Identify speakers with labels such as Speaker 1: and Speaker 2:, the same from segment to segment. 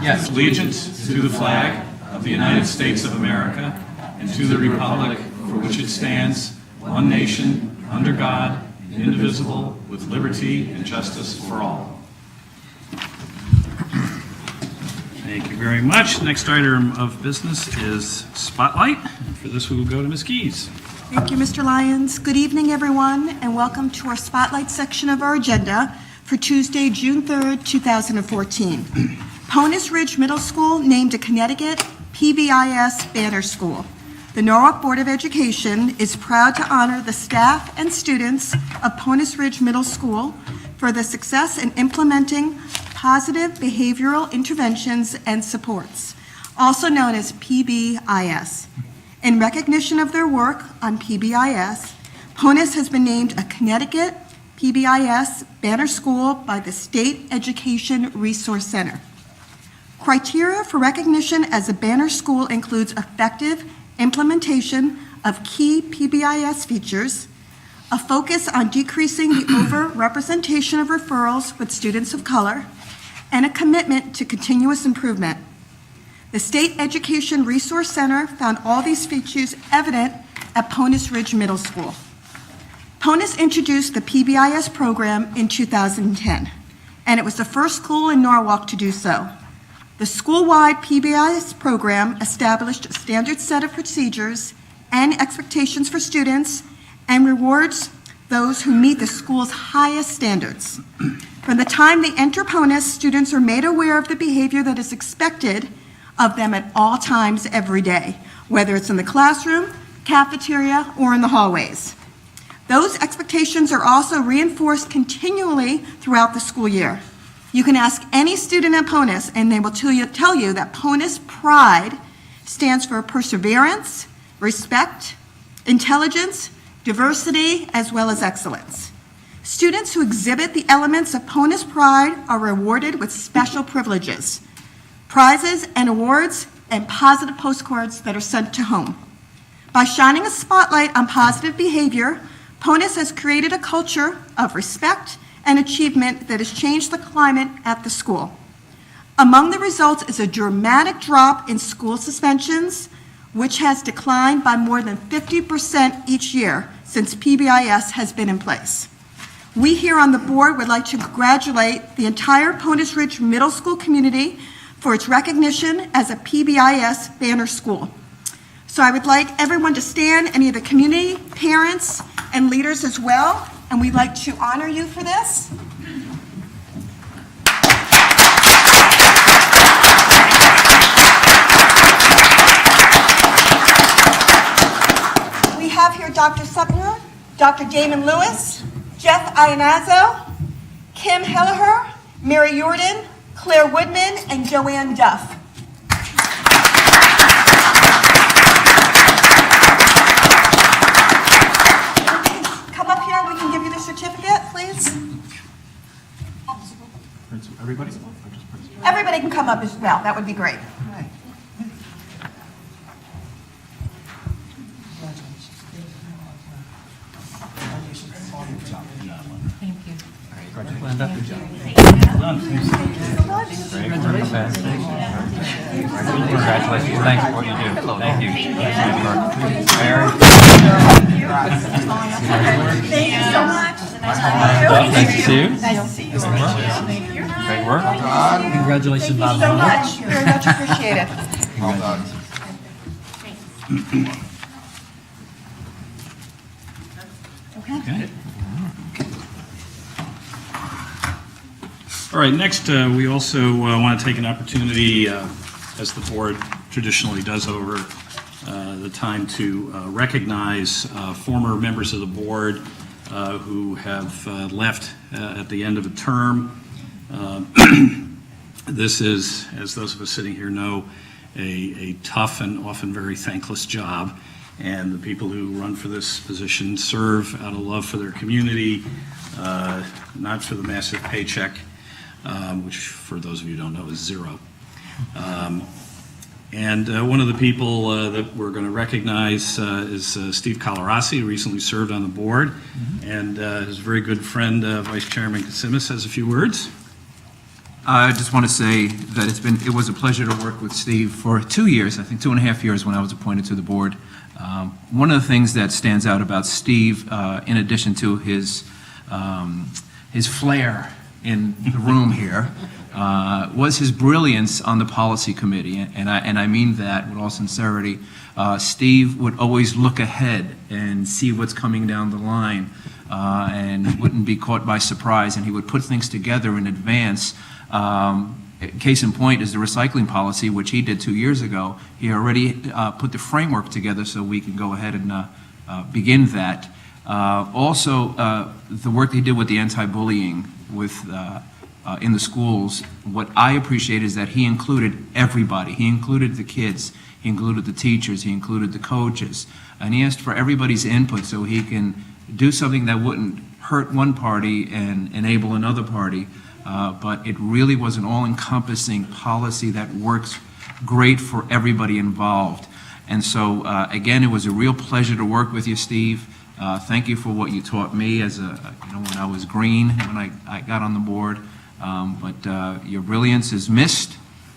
Speaker 1: Yes. Allegiance to the flag of the United States of America and to the republic for which it stands, one nation, under God, indivisible, with liberty and justice for all. Thank you very much. Next item of business is Spotlight. For this, we will go to Ms. Keys.
Speaker 2: Thank you, Mr. Lyons. Good evening, everyone, and welcome to our Spotlight section of our agenda for Tuesday, June 3rd, 2014. Ponus Ridge Middle School named a Connecticut PBIS banner school. The Norwalk Board of Education is proud to honor the staff and students of Ponus Ridge Middle School for the success in implementing positive behavioral interventions and supports, also known as PBIS. In recognition of their work on PBIS, Ponus has been named a Connecticut PBIS banner school by the State Education Resource Center. Criteria for recognition as a banner school includes effective implementation of key PBIS features, a focus on decreasing the over-representation of referrals with students of color, and a commitment to continuous improvement. The State Education Resource Center found all these features evident at Ponus Ridge Middle School. Ponus introduced the PBIS program in 2010, and it was the first school in Norwalk to do so. The school-wide PBIS program established a standard set of procedures and expectations for students and rewards those who meet the school's highest standards. From the time they enter Ponus, students are made aware of the behavior that is expected of them at all times every day, whether it's in the classroom, cafeteria, or in the hallways. Those expectations are also reinforced continually throughout the school year. You can ask any student at Ponus, and they will tell you that Ponus Pride stands for perseverance, respect, intelligence, diversity, as well as excellence. Students who exhibit the elements of Ponus Pride are rewarded with special privileges, prizes and awards, and positive postcards that are sent to home. By shining a spotlight on positive behavior, Ponus has created a culture of respect and achievement that has changed the climate at the school. Among the results is a dramatic drop in school suspensions, which has declined by more than 50% each year since PBIS has been in place. We here on the board would like to congratulate the entire Ponus Ridge Middle School community for its recognition as a PBIS banner school. So I would like everyone to stand, any of the community, parents, and leaders as well, and we'd like to honor you for this. We have here Dr. Suckner, Dr. Damon Lewis, Jeff Iannazzo, Kim Helliher, Mary Yordan, Claire Woodman, and Joanne Duff. Come up here, we can give you the certificate, please.
Speaker 1: Everybody?
Speaker 2: Everybody can come up as well, that would be great.
Speaker 1: Linda. Good job.
Speaker 3: Congratulations. Thanks for what you do. Thank you. Mary.
Speaker 2: Thank you so much.
Speaker 3: Nice to see you.
Speaker 2: Nice to see you.
Speaker 3: Great work.
Speaker 4: Congratulations,
Speaker 2: Thank you so much. Very much appreciated.
Speaker 5: Well done.
Speaker 1: Okay. All right, next we also want to take an opportunity, as the board traditionally does over the time, to recognize former members of the board who have left at the end of a term. This is, as those of us sitting here know, a tough and often very thankless job. And the people who run for this position serve out of love for their community, not for the massive paycheck, which for those of you who don't know is zero. And one of the people that we're going to recognize is Steve Colorasi, who recently served on the board, and his very good friend, Vice Chairman Kasimis, has a few words.
Speaker 4: I just want to say that it was a pleasure to work with Steve for 2 years, I think 2.5 years when I was appointed to the board. One of the things that stands out about Steve, in addition to his flair in the room here, was his brilliance on the policy committee, and I mean that with all sincerity. Steve would always look ahead and see what's coming down the line, and wouldn't be caught by surprise, and he would put things together in advance. Case in point is the recycling policy, which he did 2 years ago. He already put the framework together so we can go ahead and begin that. Also, the work he did with the anti-bullying in the schools, what I appreciate is that he included everybody. He included the kids, he included the teachers, he included the coaches, and he asked for everybody's input so he can do something that wouldn't hurt one party and enable another party. But it really was an all-encompassing policy that works great for everybody involved. And so, again, it was a real pleasure to work with you, Steve. Thank you for what you taught me when I was green, when I got on the board. But your brilliance is missed,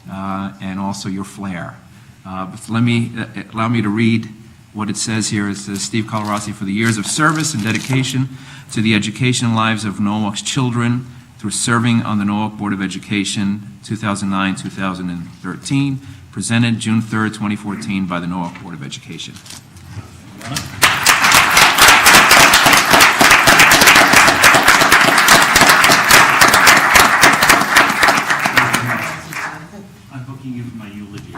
Speaker 4: and also your flair. But allow me to read what it says here. It says, Steve Colarossi, for the years of service and dedication to the education lives of Norwalk's children, through serving on the Norwalk Board of Education 2009-2013, presented June 3rd, 2014 by the Norwalk Board of Education.
Speaker 1: I'm booking you for my eulogy.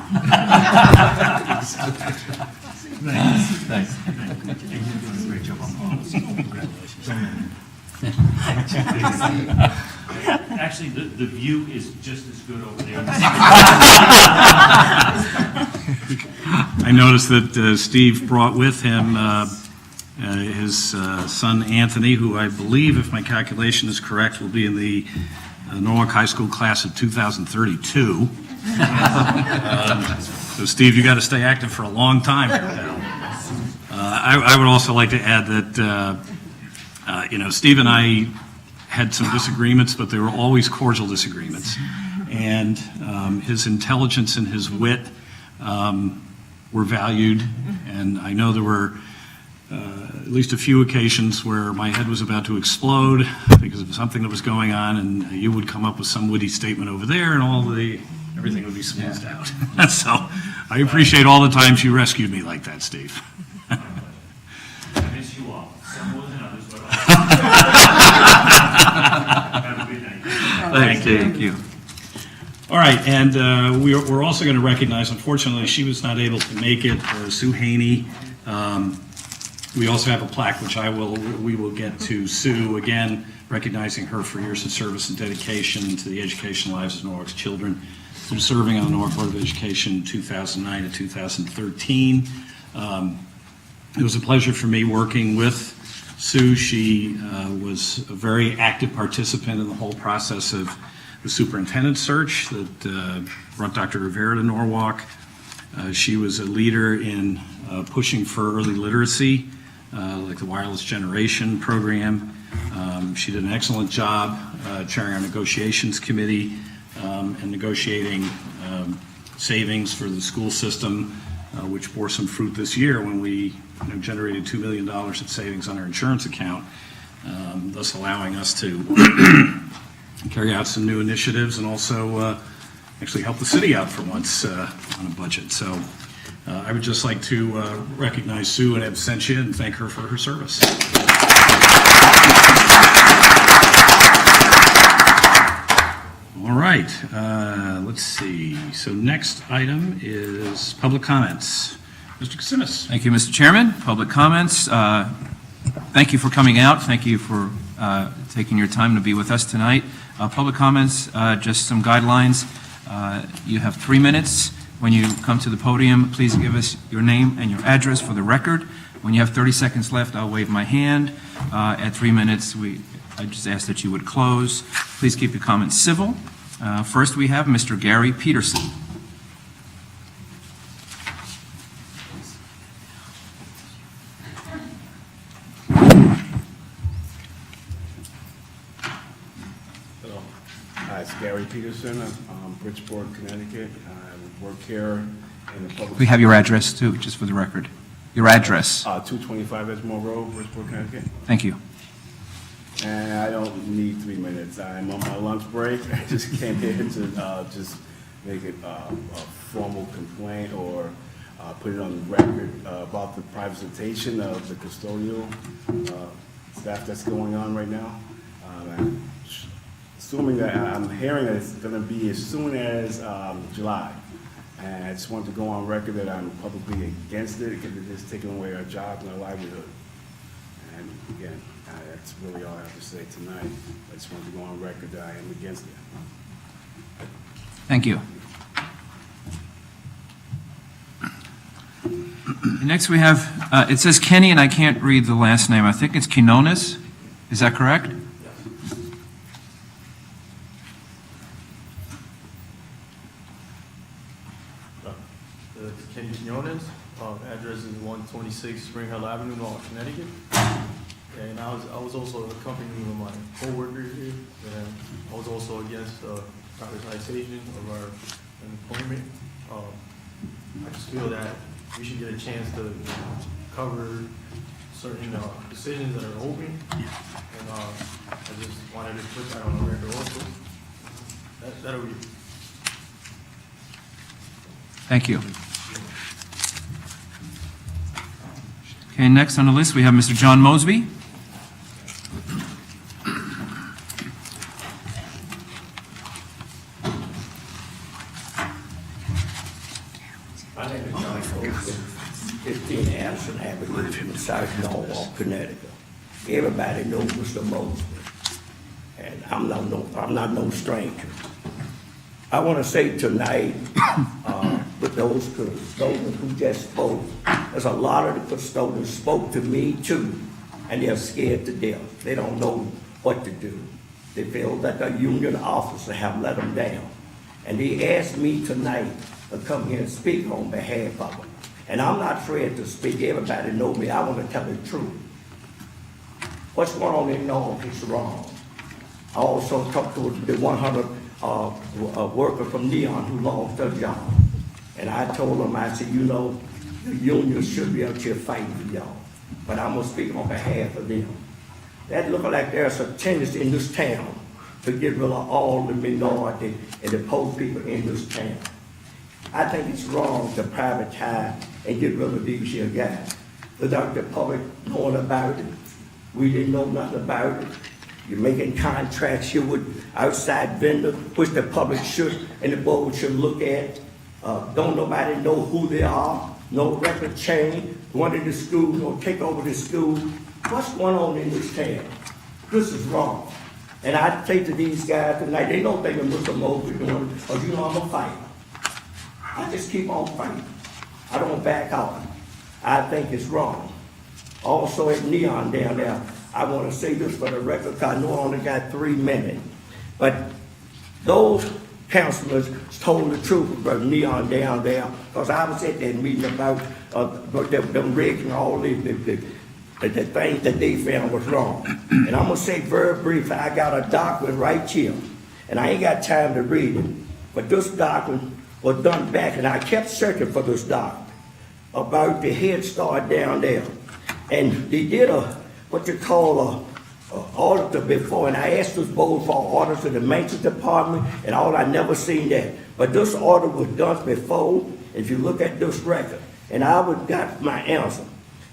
Speaker 4: Thanks.
Speaker 1: You're doing a great job on policy. Congratulations. Actually, the view is just as good over there. I noticed that Steve brought with him his son Anthony, who I believe, if my calculation is correct, will be in the Norwalk High School class of 2032. So Steve, you got to stay active for a long time here now. I would also like to add that Steve and I had some disagreements, but they were always cordial disagreements. And his intelligence and his wit were valued. And I know there were at least a few occasions where my head was about to explode because of something that was going on, and you would come up with some witty statement over there, and everything would be smoothed out. So I appreciate all the times you rescued me like that, Steve.
Speaker 5: I miss you all. Some more than others, but have a good night.
Speaker 4: Thank you.
Speaker 1: All right, and we're also going to recognize, unfortunately, she was not able to make it, Sue Haney. We also have a plaque, which we will get to Sue, again, recognizing her for years of service and dedication to the education lives of Norwalk's children through serving on the Norwalk Board of Education 2009 to 2013. It was a pleasure for me working with Sue. She was a very active participant in the whole process of the superintendent search that brought Dr. Rivera to Norwalk. She was a leader in pushing for early literacy, like the Wireless Generation program. She did an excellent job chairing our negotiations committee and negotiating savings for the school system, which bore some fruit this year when we generated $2 million of savings on our insurance account, thus allowing us to carry out some new initiatives and also actually help the city out for once on a budget. So I would just like to recognize Sue in absentia and thank her for her service. All right, let's see. So next item is public comments. Mr. Kasimis.
Speaker 4: Thank you, Mr. Chairman. Public comments. Thank you for coming out. Thank you for taking your time to be with us tonight. Public comments, just some guidelines. You have 3 minutes. When you come to the podium, please give us your name and your address for the record. When you have 30 seconds left, I'll wave my hand. At 3 minutes, I just ask that you would close. Please keep your comments civil. First, we have Mr. Gary Peterson.
Speaker 6: That's Gary Peterson. I'm Bridgeport, Connecticut. I work here in the public.
Speaker 4: We have your address too, just for the record. Your address.
Speaker 6: 225 Edgemore Road, Bridgeport, Connecticut.
Speaker 4: Thank you.
Speaker 6: And I don't need 3 minutes. I'm on my lunch break. I just came here to just make it a formal complaint or put it on the record about the privatization of the custodial staff that's going on right now. I'm assuming that I'm hearing that it's going to be as soon as July. And I just want to go on record that I'm publicly against it because it is taking away our jobs and our livelihood. And again, that's really all I have to say tonight. I just want to go on record that I am against it.
Speaker 4: Thank you. Next we have, it says Kenny, and I can't read the last name. I think it's Quinones. Is that correct?
Speaker 7: Kenny Quinones. Address is 126 Spring Hill Avenue, Norwalk, Connecticut. And I was also accompanied with my coworker here. And I was also against privatization of our employment. I just feel that we should get a chance to cover certain decisions that are open. And I just wanted to put that on the record also. That'll be.
Speaker 4: Thank you. Okay, next on the list, we have Mr. John Mosby.
Speaker 8: My name is John Mosby, 15 Anderson Avenue in South Norwalk, Connecticut. Everybody knows Mr. Mosby, and I'm not no stranger. I want to say tonight, with those custodians who just spoke, there's a lot of the custodians spoke to me too, and they're scared to death. They don't know what to do. They feel that the union officer have let them down. And they asked me tonight to come here and speak on behalf of them. And I'm not afraid to speak. Everybody know me. I want to tell the truth. What's going on in Norwalk is wrong. I also talked to the 100 worker from Neon who lost their job. And I told them, I said, you know, the union should be out here fighting for y'all. But I'm going to speak on behalf of them. That look like there's a tendency in this town to get rid of all the minority and the poor people in this town. I think it's wrong to privatize and get rid of these here guys without the public knowing about it. We didn't know nothing about it. You're making contracts here with outside vendors, which the public should and the board should look at. Don't nobody know who they are, no record chain, one in the school, no take over the school. What's going on in this town? This is wrong. And I say to these guys tonight, they don't think of Mr. Mosby doing it, because you know I'm a fighter. I just keep on fighting. I don't back out. I think it's wrong. Also at Neon down there, I want to say this for the record, because I know I only got 3 minutes. But those councilors told the truth about Neon down there, because I was at that meeting about them rigging all the things that they found was wrong. And I'm going to say very briefly, I got a document right here, and I ain't got time to read it, but this document was done back, and I kept searching for this document about the Head Start down there. And they did what you call a auditor before, and I asked this board for orders to the maintenance department, and all I never seen that. But this order was done before, if you look at this record, and I would got my answer.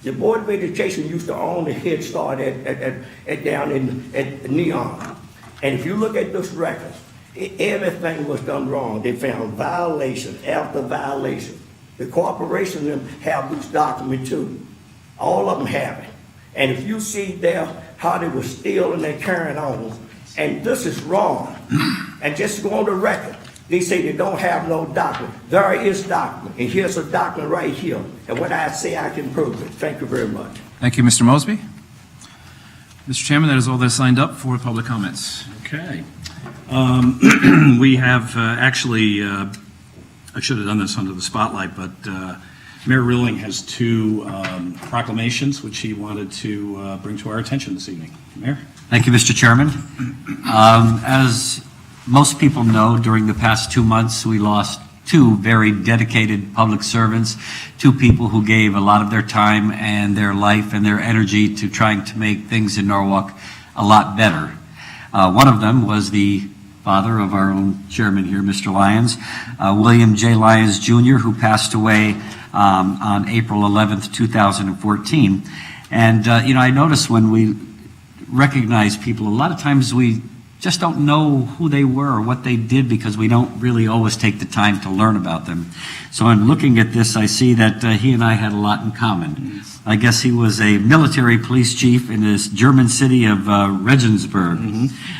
Speaker 8: The Board of Education used to own the Head Start down at Neon. And if you look at this record, everything was done wrong. They found violation after violation. The corporation them have this document too. All of them have it. And if you see there how they were stealing and carrying on, and this is wrong. And just to go on the record, they say they don't have no document. There is document, and here's a document right here. And what I say, I can prove it. Thank you very much.
Speaker 4: Thank you, Mr. Mosby. Mr. Chairman, that is all that's signed up for public comments.
Speaker 1: Okay. We have actually, I should have done this under the spotlight, but Mayor Rilling has 2 proclamations which he wanted to bring to our attention this evening. Mayor?
Speaker 3: Thank you, Mr. Chairman. As
Speaker 9: most people know, during the past 2 months, we lost two very dedicated public servants, two people who gave a lot of their time and their life and their energy to trying to make things in Norwalk a lot better. One of them was the father of our own chairman here, Mr. Lyons, William J. Lyons Jr., who passed away on April 11th, 2014. And, I noticed when we recognize people, a lot of times we just don't know who they were or what they did because we don't really always take the time to learn about them. So in looking at this, I see that he and I had a lot in common. I guess he was a military police chief in this German city of Regensburg,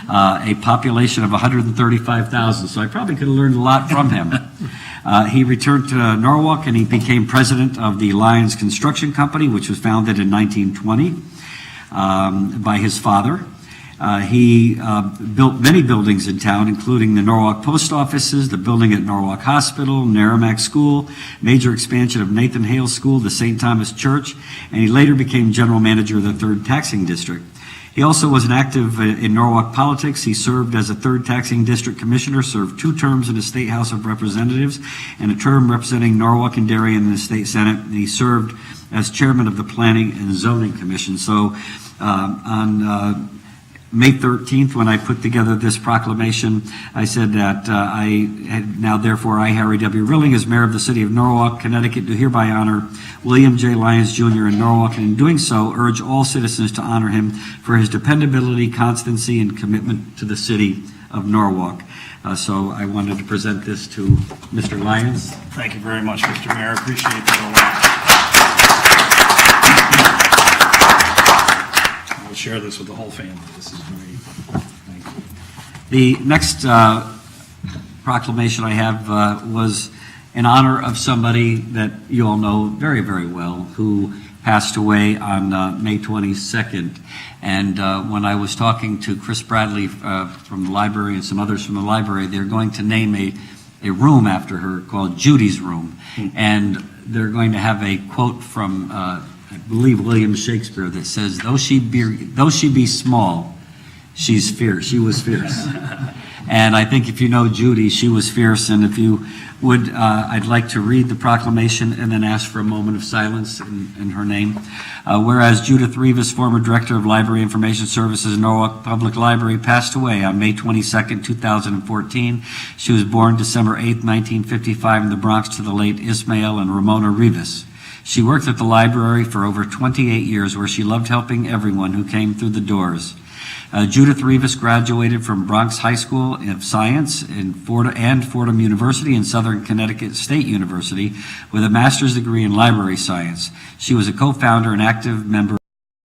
Speaker 9: a population of 135,000, so I probably could have learned a lot from him. He returned to Norwalk and he became president of the Lyons Construction Company, which was founded in 1920 by his father. He built many buildings in town, including the Norwalk Post Offices, the building at Norwalk Hospital, Merrimack School, major expansion of Nathan Hale School, the St. Thomas Church, and he later became general manager of the 3rd Taxing District. He also was an active in Norwalk politics. He served as a 3rd Taxing District Commissioner, served 2 terms in the State House of Representatives, and a term representing Norwalk and Darien in the State Senate, and he served as chairman of the Planning and Zoning Commission. So on May 13th, when I put together this proclamation, I said that therefore, I, Harry W. Rilling, as mayor of the city of Norwalk, Connecticut, do hereby honor William J. Lyons Jr. in Norwalk, and in doing so, urge all citizens to honor him for his dependability, constancy, and commitment to the city of Norwalk. So I wanted to present this to Mr. Lyons.
Speaker 1: Thank you very much, Mr. Mayor. I appreciate that a lot. We'll share this with the whole family. This is great. Thank you. The next proclamation I have was in honor of somebody that you all know very, very well, who passed away on May 22nd. And when I was talking to Chris Bradley from the library and some others from the library, they're going to name a room after her called Judy's Room. And they're going to have a quote from I believe William Shakespeare that says, though she be small, she's fierce. She was fierce. And I think if you know Judy, she was fierce. And if you would, I'd like to read the proclamation and then ask for a moment of silence in her name. Whereas Judith Rivas, former director of Library Information Services, Norwalk Public Library, passed away on May 22nd, 2014. She was born December 8th, 1955 in the Bronx to the late Ismael and Ramona Rivas. She worked at the library for over 28 years, where she loved helping everyone who came through the doors. Judith Rivas graduated from Bronx High School of Science and Fordham University and Southern Connecticut State University with a master's degree in library science. She was a co-founder and active member